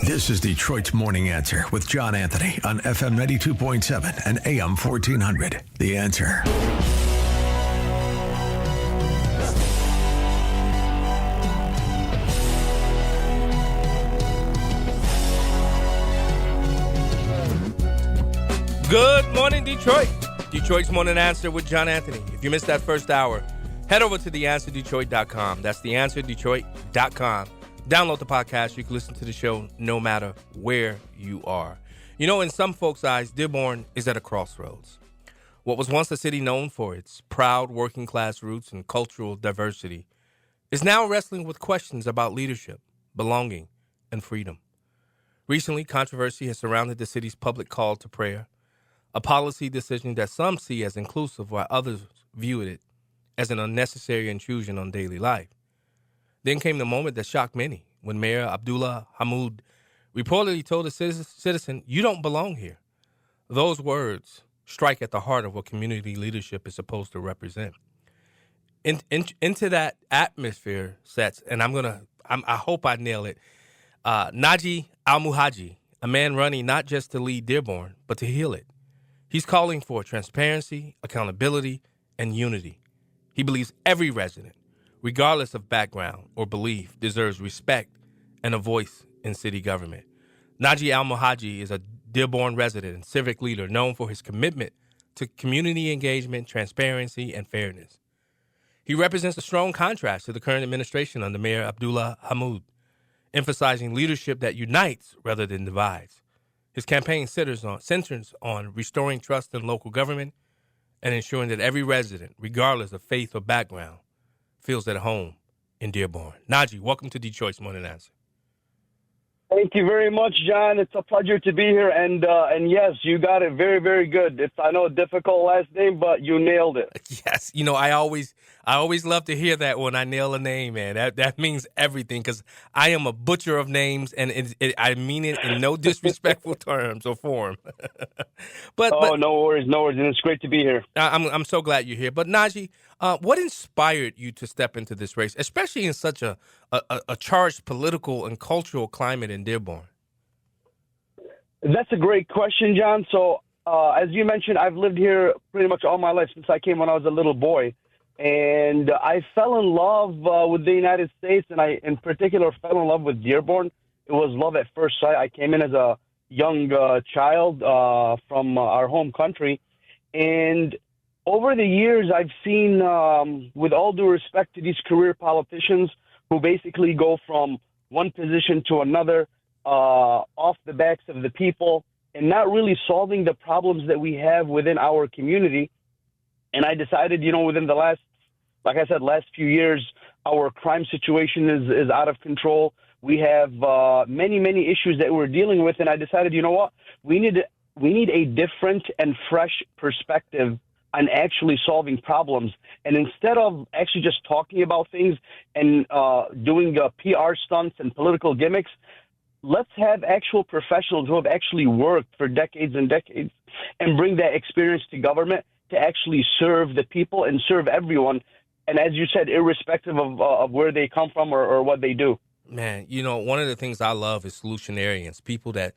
This is Detroit's Morning Answer with John Anthony on FM 92.7 and AM 1400. The Answer. Good morning, Detroit. Detroit's Morning Answer with John Anthony. If you missed that first hour, head over to theanswerdetroit.com. That's theanswerdetroit.com. Download the podcast. You can listen to the show no matter where you are. You know, in some folks' eyes, Dearborn is at a crossroads. What was once a city known for its proud working-class roots and cultural diversity is now wrestling with questions about leadership, belonging, and freedom. Recently, controversy has surrounded the city's public call to prayer, a policy decision that some see as inclusive while others view it as an unnecessary intrusion on daily life. Then came the moment that shocked many when Mayor Abdullah Hammoud reportedly told a citizen, "You don't belong here." Those words strike at the heart of what community leadership is supposed to represent. Into that atmosphere sets, and I hope I nail it, Nagi Almudghegi, a man running not just to lead Dearborn, but to heal it. He's calling for transparency, accountability, and unity. He believes every resident, regardless of background or belief, deserves respect and a voice in city government. Nagi Almudghegi is a Dearborn resident and civic leader known for his commitment to community engagement, transparency, and fairness. He represents a strong contrast to the current administration under Mayor Abdullah Hammoud, emphasizing leadership that unites rather than divides. His campaign centers on restoring trust in local government and ensuring that every resident, regardless of faith or background, feels at home in Dearborn. Nagi, welcome to Detroit's Morning Answer. Thank you very much, John. It's a pleasure to be here. And yes, you got it very, very good. It's, I know, a difficult last name, but you nailed it. Yes. You know, I always love to hear that when I nail a name, man. That means everything because I am a butcher of names, and I mean it in no disrespectful terms or form. but no worries. And it's great to be here. I'm so glad you're here. But Nagi, what inspired you to step into this race, especially in such a charged political and cultural climate in Dearborn? That's a great question, John. So, as you mentioned, I've lived here pretty much all my life since I came when I was a little boy. And I fell in love with the United States, and I, in particular, fell in love with Dearborn. It was love at first sight. I came in as a young child from our home country. And over the years, I've seen, with all due respect to these career politicians who basically go from one position to another off the backs of the people and not really solving the problems that we have within our community. And I decided, within the last few years, our crime situation is out of control. We have many, many issues that we're dealing with. And I decided, we need a different and fresh perspective on actually solving problems. And instead of actually just talking about things and doing PR stunts and political gimmicks, let's have actual professionals who have actually worked for decades and decades and bring that experience to government to actually serve the people and serve everyone. And as you said, irrespective of where they come from or what they do. Man, one of the things I love is solutionarians, people that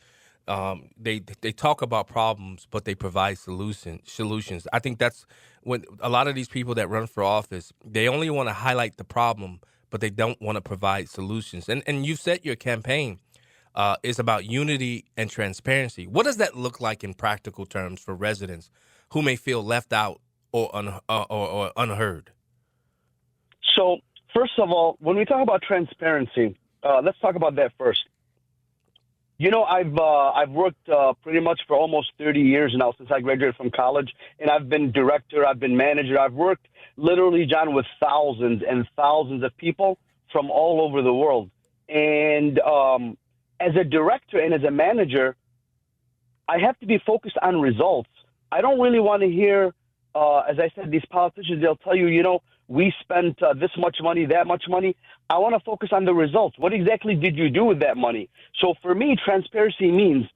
they talk about problems, but they provide solutions. I think that's when a lot of these people that run for office, they only want to highlight the problem, but they don't want to provide solutions. And you've said your campaign is about unity and transparency. What does that look like in practical terms for residents who may feel left out or unheard? So, first of all, when we talk about transparency, let's talk about that first. I've worked pretty much for almost 30 years now since I graduated from college, and I've been director, I've been manager. I've worked literally, John, with thousands and thousands of people from all over the world. And as a director and as a manager, I have to be focused on results. I don't really want to hear, as I said, these politicians, they'll tell you, we spent this much money, that much money. I want to focus on the results. What exactly did you do with that money? So for me, transparency means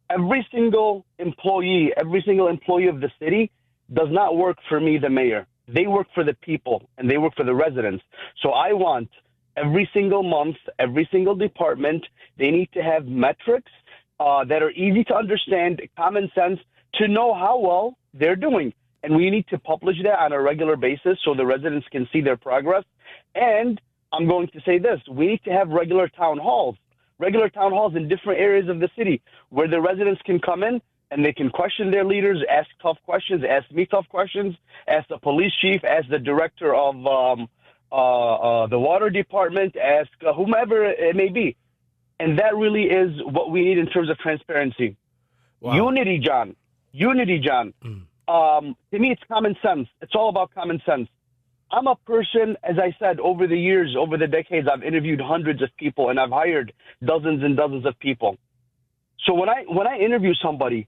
every single employee of the city does not work for me, the mayor. They work for the people and they work for the residents. So I want every single month, every single department. They need to have metrics that are easy to understand, common sense, to know how well they're doing. And we need to publish that on a regular basis so the residents can see their progress. And I'm going to say this, we need to have regular town halls in different areas of the city where the residents can come in and they can question their leaders, ask tough questions, ask me tough questions, ask the police chief, ask the director of the water department, ask whomever it may be. And that really is what we need in terms of transparency. Wow. Unity, John. To me, it's common sense. It's all about common sense. I'm a person, as I said, over the years, over the decades, I've interviewed hundreds of people and I've hired dozens and dozens of people. So when I interview somebody,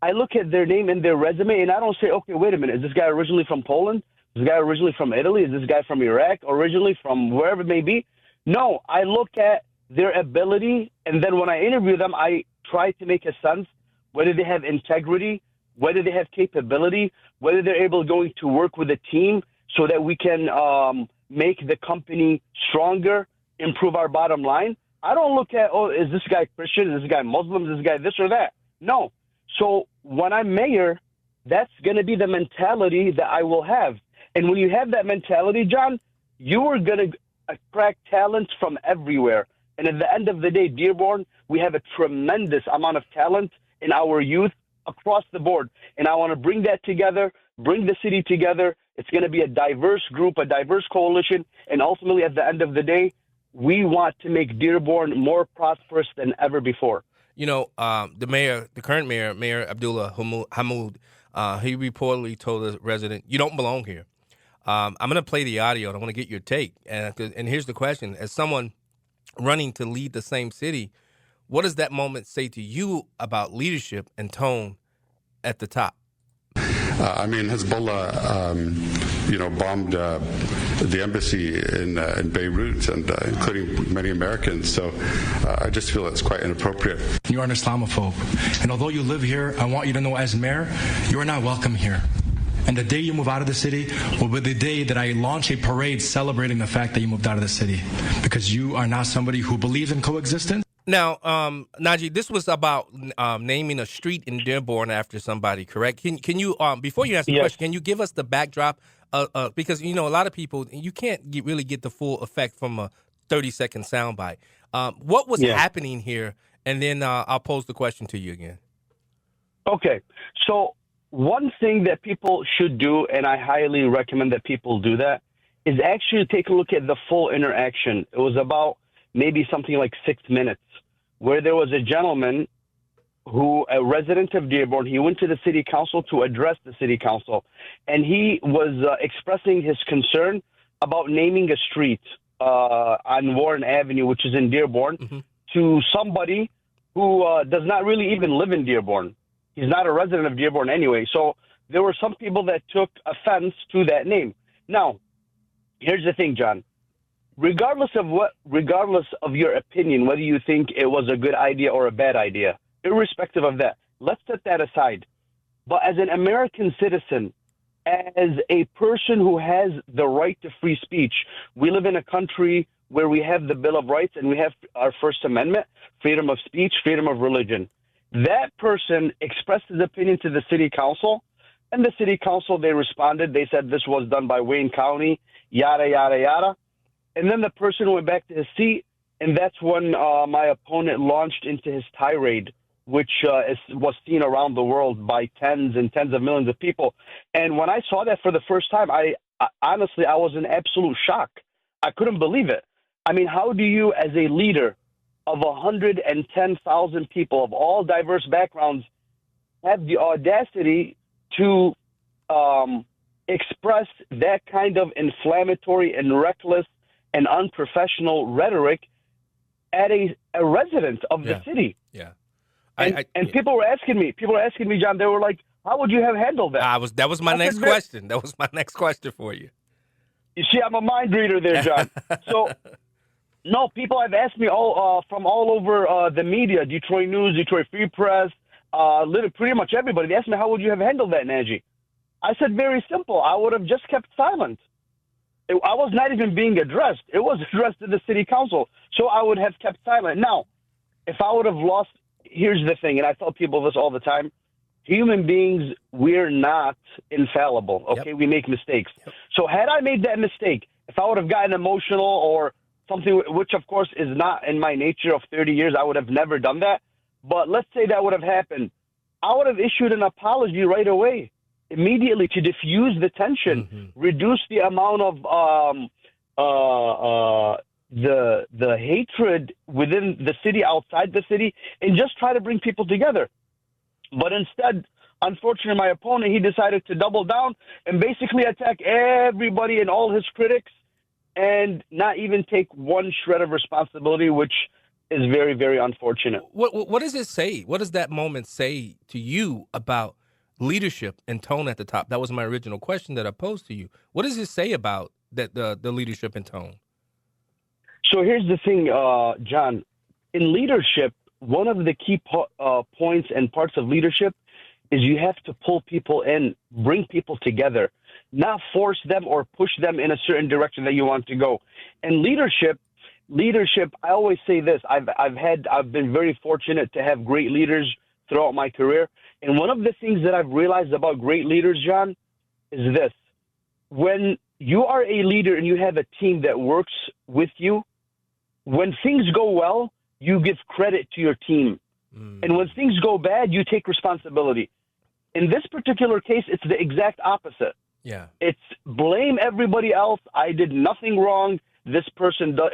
I look at their name and their resume and I don't say, okay, wait a minute, is this guy originally from Poland? Is this guy originally from Italy? Is this guy from Iraq? Originally from wherever it may be? No, I look at their ability, and then when I interview them, I try to make a sense whether they have integrity, whether they have capability, whether they're able going to work with a team so that we can make the company stronger, improve our bottom line. I don't look at, oh, is this guy Christian? Is this guy Muslim? Is this guy this or that? No. So when I'm mayor, that's going to be the mentality that I will have. And when you have that mentality, John, you are going to attract talents from everywhere. And at the end of the day, Dearborn, we have a tremendous amount of talent in our youth across the board. And I want to bring that together, bring the city together. It's going to be a diverse group, a diverse coalition. And ultimately, at the end of the day, we want to make Dearborn more prosperous than ever before. You know, the current mayor, Mayor Abdullah Hammoud, he reportedly told a resident, "You don't belong here." I'm going to play the audio, and I want to get your take. And here's the question. As someone running to lead the same city, what does that moment say to you about leadership and tone at the top? Hezbollah, bombed the embassy in Beirut, and including many Americans. So I just feel it's quite inappropriate. You are an Islamophobe, and although you live here, I want you to know, as mayor, you are not welcome here. And the day you move out of the city will be the day that I launch a parade celebrating the fact that you moved out of the city, because you are not somebody who believes in coexistence. Now, Nagi, this was about naming a street in Dearborn after somebody, correct? Can you, before you answer the question, can you give us the backdrop? Because, a lot of people, you can't really get the full effect from a 30-second soundbite. What was happening here? And then I'll pose the question to you again. Okay. So one thing that people should do, and I highly recommend that people do that, is actually take a look at the full interaction. It was about maybe something like 6 minutes, where there was a gentleman who, a resident of Dearborn, he went to the city council to address the city council, and he was expressing his concern about naming a street on Warren Avenue, which is in Dearborn, to somebody who does not really even live in Dearborn. He's not a resident of Dearborn anyway. So there were some people that took offense to that name. Now, here's the thing, John. Regardless of your opinion, whether you think it was a good idea or a bad idea, irrespective of that, let's set that aside. But as an American citizen, as a person who has the right to free speech, we live in a country where we have the Bill of Rights and we have our First Amendment, freedom of speech, freedom of religion. That person expressed his opinion to the city council, and the city council, they responded. They said this was done by Wayne County, yada, yada, yada. And then the person went back to his seat, and that's when my opponent launched into his tirade, which was seen around the world by tens and tens of millions of people. And when I saw that for the first time, I honestly, I was in absolute shock. I couldn't believe it. I mean, how do you, as a leader of 110,000 people of all diverse backgrounds, have the audacity to express that kind of inflammatory and reckless and unprofessional rhetoric at a resident of the city? Yeah. And people were asking me, John, they were like, how would you have handled that? That was my next question. That was my next question for you. You see, I'm a mind reader there, John. So, no, people have asked me from all over the media, Detroit News, Detroit Free Press, pretty much everybody. They asked me, how would you have handled that, Nagi? I said, very simple. I would have just kept silent. I was not even being addressed. It was addressed to the city council. So I would have kept silent. Now, if I would have lost, here's the thing, and I tell people this all the time. Human beings, we're not infallible, okay? Yep. We make mistakes. Yep. So had I made that mistake, if I would have gotten emotional or something, which of course is not in my nature of 30 years, I would have never done that. But let's say that would have happened. I would have issued an apology right away, immediately, to diffuse the tension, reduce the amount of the hatred within the city, outside the city, and just try to bring people together. But instead, unfortunately, my opponent, he decided to double down and basically attack everybody and all his critics and not even take one shred of responsibility, which is very, very unfortunate. What does it say? What does that moment say to you about leadership and tone at the top? That was my original question that I posed to you. What does it say about that the leadership and tone? So here's the thing, John. In leadership, one of the key points and parts of leadership is you have to pull people in, bring people together, not force them or push them in a certain direction that you want to go. And leadership, I always say this, I've been very fortunate to have great leaders throughout my career. And one of the things that I've realized about great leaders, John, is this. When you are a leader and you have a team that works with you, when things go well, you give credit to your team. And when things go bad, you take responsibility. In this particular case, it's the exact opposite. Yeah. It's blame everybody else. I did nothing wrong. This person, the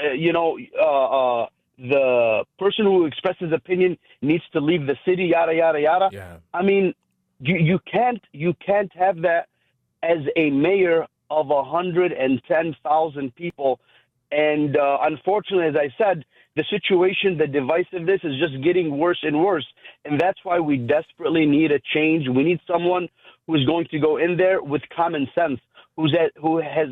person who expresses opinion needs to leave the city, yada, yada, yada. Yeah. I mean, you can't have that as a mayor of 110,000 people. And unfortunately, as I said, the situation, the divisiveness is just getting worse and worse. And that's why we desperately need a change. We need someone who is going to go in there with common sense, who has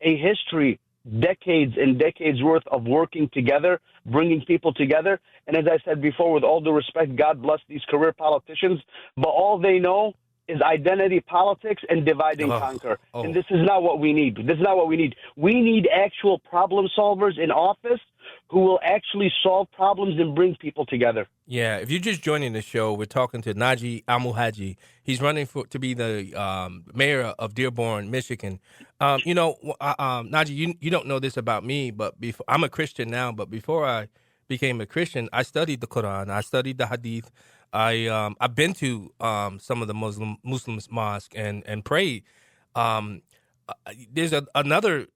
a history, decades and decades worth of working together, bringing people together. And as I said before, with all due respect, God bless these career politicians, but all they know is identity politics and divide and conquer. And this is not what we need. This is not what we need. We need actual problem solvers in office who will actually solve problems and bring people together. Yeah, if you're just joining the show, we're talking to Nagi Almudghegi. He's running to be the mayor of Dearborn, Michigan. Nagi, you don't know this about me, but I'm a Christian now, but before I became a Christian, I studied the Quran, I studied the Hadith. I've been to some of the Muslim mosques and prayed. There's another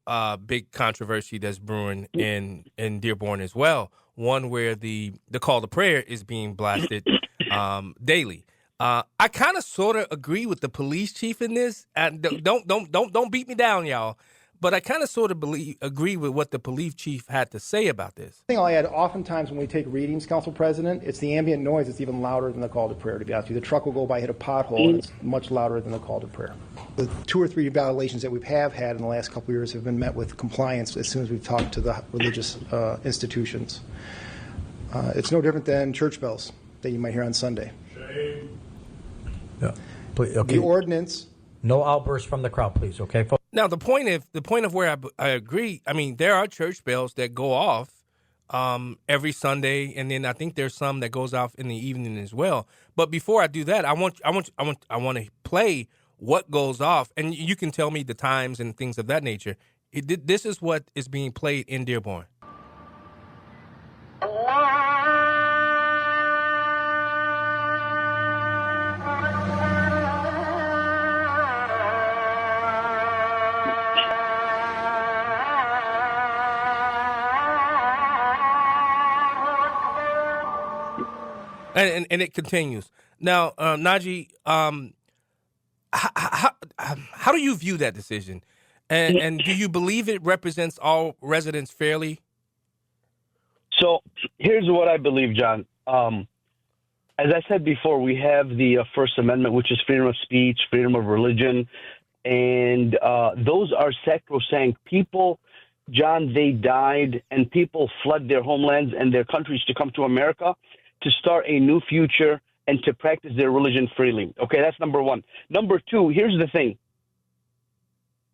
big controversy that's brewing in Dearborn as well. One where the call to prayer is being blasted daily. I kind of sort of agree with the police chief in this. And don't beat me down, y'all. But I kind of sort of agree with what the police chief had to say about this. The thing I'll add, oftentimes when we take readings, Council President, it's the ambient noise that's even louder than the call to prayer, to be honest with you. The truck will go by, hit a pothole, and it's much louder than the call to prayer. The 2 or 3 violations that we have had in the last couple of years have been met with compliance as soon as we've talked to the religious institutions. It's no different than church bells that you might hear on Sunday. Yeah. Please, okay. The ordinance. No outbursts from the crowd, please, okay? Now, the point of where I agree, I mean, there are church bells that go off every Sunday, and then I think there's some that goes off in the evening as well. But before I do that, I want to play what goes off, and you can tell me the times and things of that nature. This is what is being played in Dearborn. And it continues. Now, Nagi, how do you view that decision? And do you believe it represents all residents fairly? So here's what I believe, John. As I said before, we have the First Amendment, which is freedom of speech, freedom of religion, and those are sacrosanct. People, John, they died, and people fled their homelands and their countries to come to America to start a new future and to practice their religion freely. Okay, that's number one. Number two, here's the thing.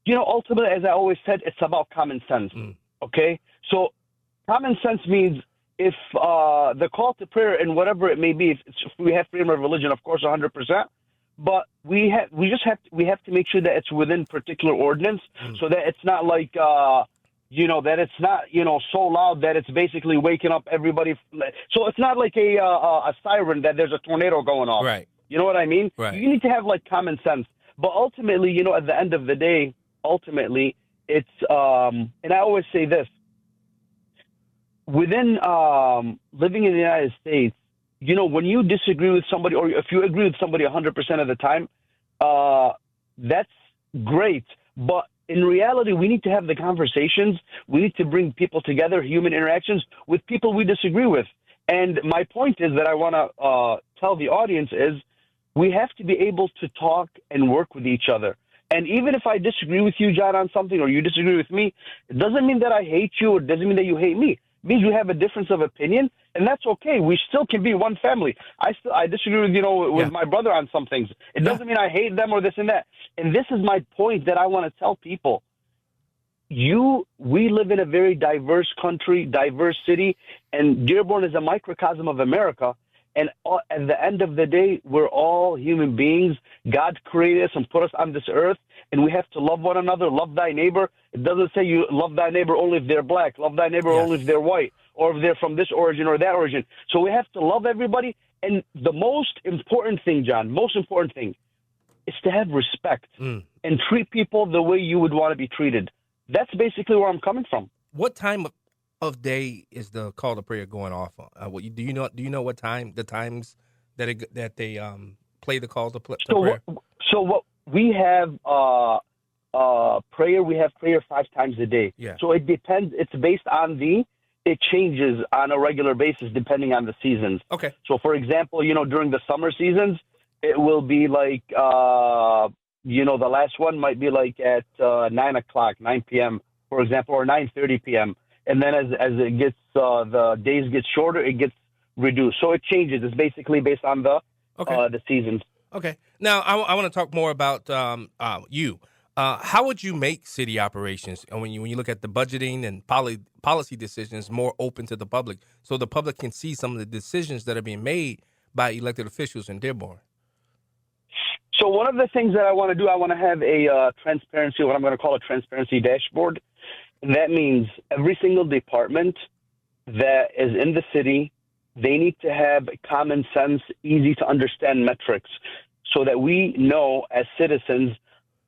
ultimately, as I always said, it's about common sense. Okay? So common sense means if the call to prayer and whatever it may be, if we have freedom of religion, of course, 100%. But we have to make sure that it's within particular ordinance, so that it's not like that it's not so loud that it's basically waking up everybody. So it's not like a siren that there's a tornado going off. Right. You know what I mean? Right. You need to have like common sense. But ultimately, at the end of the day, it's and I always say this: within living in the United States, when you disagree with somebody, or if you agree with somebody 100% of the time, that's great. But in reality, we need to have the conversations. We need to bring people together, human interactions with people we disagree with. And my point is that I want to tell the audience is we have to be able to talk and work with each other. And even if I disagree with you, John, on something, or you disagree with me, it doesn't mean that I hate you, or it doesn't mean that you hate me. It means we have a difference of opinion, and that's okay. We still can be one family. I disagree with my brother on some things. It doesn't mean I hate them or this and that. And this is my point that I want to tell people. We live in a very diverse country, diverse city, and Dearborn is a microcosm of America. And at the end of the day, we're all human beings. God created us and put us on this earth, and we have to love one another, love thy neighbor. It doesn't say you love thy neighbor only if they're black, love thy neighbor only if they're white, or if they're from this origin or that origin. So we have to love everybody. And the most important thing, John, is to have respect and treat people the way you would want to be treated. That's basically where I'm coming from. What time of day is the call to prayer going off on? Do you know what time, the times that they play the call to prayer? So what we have prayer. We have prayer 5 times a day. Yeah. So it depends. It's based on it changes on a regular basis depending on the seasons. Okay. So for example, during the summer seasons, it will be like the last one might be like at 9 p.m. for example, or 9:30 p.m. And then as it gets the days get shorter, it gets reduced. So it changes. It's basically based on the seasons. Okay. Now I want to talk more about you. How would you make city operations, and when you look at the budgeting and policy decisions, more open to the public, so the public can see some of the decisions that are being made by elected officials in Dearborn? So one of the things that I want to do, I want to have a transparency, what I'm going to call a transparency dashboard. And that means every single department that is in the city, they need to have common sense, easy to understand metrics so that we know as citizens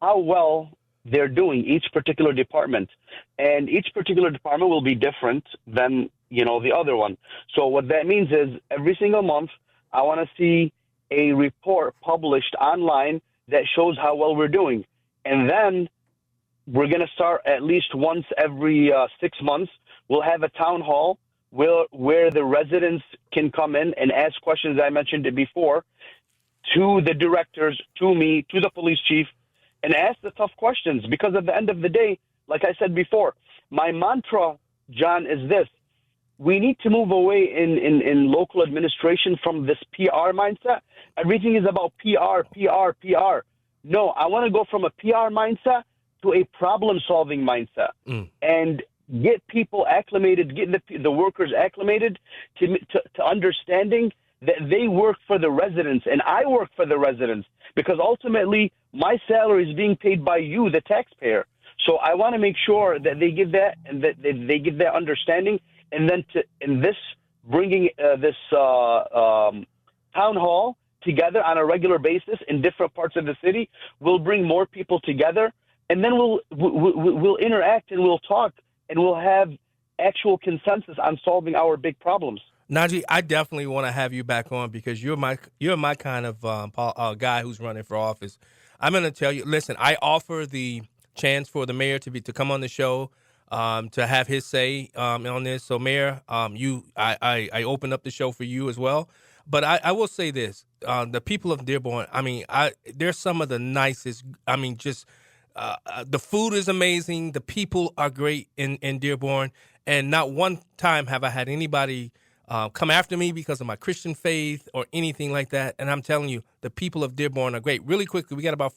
how well they're doing, each particular department. And each particular department will be different than, the other one. So what that means is every single month, I want to see a report published online that shows how well we're doing. And then we're going to start at least once every 6 months. We'll have a town hall where the residents can come in and ask questions. I mentioned it before, to the directors, to me, to the police chief, and ask the tough questions. Because at the end of the day, like I said before, my mantra, John, is this. We need to move away in local administration from this PR mindset. Everything is about PR. No, I want to go from a PR mindset to a problem-solving mindset and get people acclimated, get the workers acclimated to understanding that they work for the residents and I work for the residents, because ultimately my salary is being paid by you, the taxpayer. So I want to make sure that they give that and that they give that understanding. And then bringing this town hall together on a regular basis in different parts of the city will bring more people together, and then we'll interact and we'll talk and we'll have actual consensus on solving our big problems. Nagi, I definitely want to have you back on because you're my kind of guy who's running for office. I'm going to tell you. Listen, I offer the chance for the mayor to come on the show. To have his say on this. So, Mayor, I open up the show for you as well. But I will say this. The people of Dearborn, they're some of the nicest. The food is amazing. The people are great in Dearborn. And not one time have I had anybody come after me because of my Christian faith or anything like that. And I'm telling you, the people of Dearborn are great. Really quickly, we got about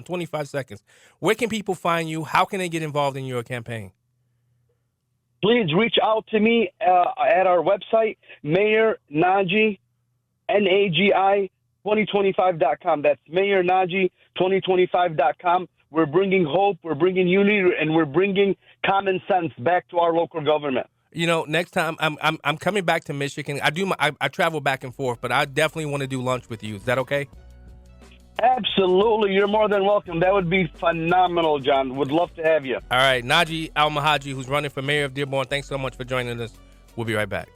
25 seconds. Where can people find you? How can they get involved in your campaign? Please reach out to me at our website, Mayor Nagi, Nagi 2025.com. That's Mayor Nagi 2025.com. We're bringing hope, we're bringing unity, and we're bringing common sense back to our local government. You know, next time I'm coming back to Michigan. I travel back and forth, but I definitely want to do lunch with you. Is that okay? Absolutely. You're more than welcome. That would be phenomenal, John. Would love to have you. All right. Nagi Almudghegi, who's running for mayor of Dearborn, thanks so much for joining us. We'll be right back.